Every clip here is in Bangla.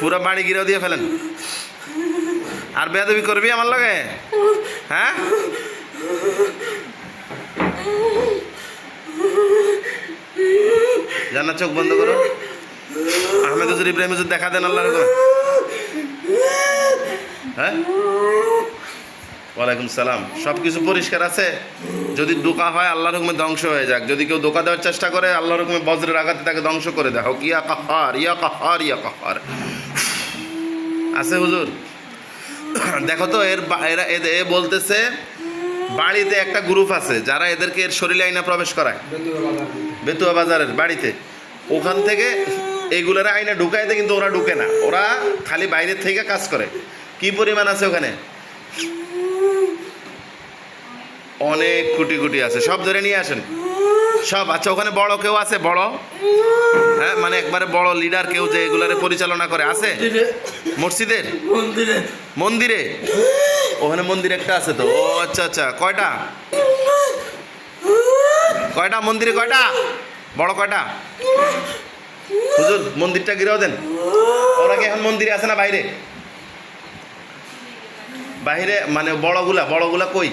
পুরা বাড়ি গিরাও দিয়ে ফেলেন। আর বেয়াদবি করবি আমার লগে? হ্যাঁ, জানা, চোখ বন্ধ করো। আহমেদ হুজুর, ইব্রাহিম হুজুর দেখা দেন আল্লাহর হুকুমে। হ্যাঁ, ওয়ালাইকুম সালাম। সব কিছু পরিষ্কার আছে। যদি ধোঁকা হয় আল্লাহর হুকুমে ধ্বংস হয়ে যাক। যদি কেউ ধোঁকা দেওয়ার চেষ্টা করে আল্লাহর হুকুমে বজ্রের আঘাতে তাকে ধ্বংস করে দেখো। ইয়া কাহার, ইয়া কাহার, ইয়া কাহার আছে হুজুর। দেখো তো এরা এ বলতেছে বাড়িতে একটা গ্রুপ আছে যারা এদেরকে এর শরীরে আইনা প্রবেশ করায়, বেতুয়া বাজারের বাড়িতে। ওখান থেকে এইগুলার আইনা ঢুকাই দেয়, কিন্তু ওরা ঢুকে না, ওরা খালি বাইরের থেকে কাজ করে। কি পরিমাণ আছে ওখানে? অনেক কোটি কোটি আছে। সব ধরে নিয়ে আসেন সব। আচ্ছা, ওখানে বড় কেউ আছে? বড়, হ্যাঁ, মানে একবারে বড় লিডার কেউ যে এগুলারে পরিচালনা করে আছে? মসজিদের মন্দিরে? ওখানে মন্দির একটা আছে তো। ও আচ্ছা আচ্ছা, কয়টা কয়টা মন্দিরে? কয়টা বড়, কয়টা? হুজুর মন্দিরটা গিরাও দেন। ওরা কি এখন মন্দিরে আছে না বাইরে? বাইরে মানে বড়গুলা কই?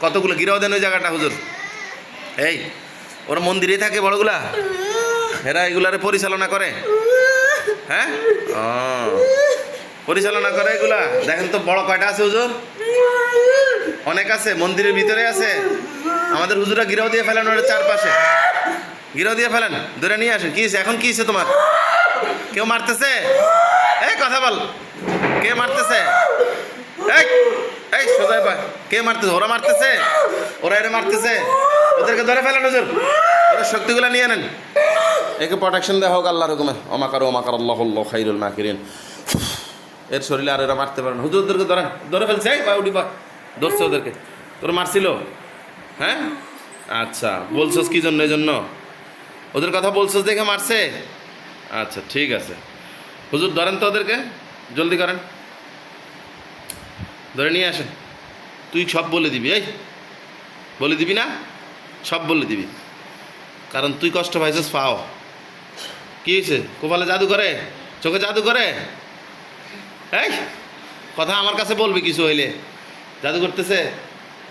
কতগুলো গিরাও দেন ওই জায়গাটা হুজুর। এই, ওরা মন্দিরেই থাকে বড়গুলা? এরা এগুলারে পরিচালনা করে? হ্যাঁ, ও পরিচালনা করে এগুলা। দেখেন তো বড় কয়টা আছে হুজুর? অনেক আছে, মন্দিরের ভিতরে আছে। আমাদের হুজুরা গিরাও দিয়ে ফেলেন ওর চারপাশে, গিরাও দিয়ে ফেলেন, ধরে নিয়ে আসেন। কি এখন কি তোমার? কেউ মারতেছে? এই কথা বল, কে মারতেছে? এই সোজাই পায়, কে মারতেছে? ওরা মারতেছে, ওরা এরা মারতেছে। ওদেরকে ধরে ফেলেন হুজুর, ওদের শক্তিগুলো নিয়ে নেন। একে প্রোটেকশন দেওয়া হোক আল্লাহর হুকুমে। ওমাকার আল্লাহ খাইরুল মাকিরিন। এর শরীরে আর এরা মারতে পারে না। হুজুর ওদেরকে ধরেন, ধরে ফেলছে। এই পা উঠি পা, ধরছে ওদেরকে। তোর মারছিল? হ্যাঁ, আচ্ছা, বলছস কি জন্য? এই জন্য ওদের কথা বলছস দেখে মারছে? আচ্ছা ঠিক আছে। হুজুর ধরেন তো ওদেরকে, জলদি করেন, ধরে নিয়ে আসেন। তুই সব বলে দিবি, এই বলে দিবি না? সব বলে দিবি, কারণ তুই কষ্ট পাইছিস। পাও কি হয়েছে? কপালে জাদু করে, চোখে জাদু করে? এই কথা আমার কাছে বলবি কিছু হইলে। জাদু করতেছে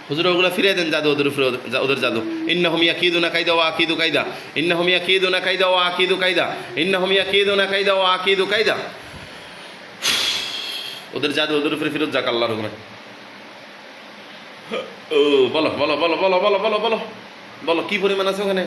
হুজুর, ওগুলো ফিরিয়ে দেন জাদু ওদের উপরে, ওদের জাদু। ইন্নাহুম ইয়াকিদুনা কাইদা ওয়া আকিদু কাইদা, ইন্নাহুম ইয়াকিদুনা কাইদা ওয়া আকিদু কাইদা, ইন্নাহুম ইয়াকিদুনা কাইদা ওয়া আকিদু কাইদা। ওদের জাদু ওদের উপরে ফিরত যাক আল্লাহর হুকুমে। ও বলো বলো বলো বলো বলো বলো বলো বলো, কি পরিমাণ আছে ওখানে?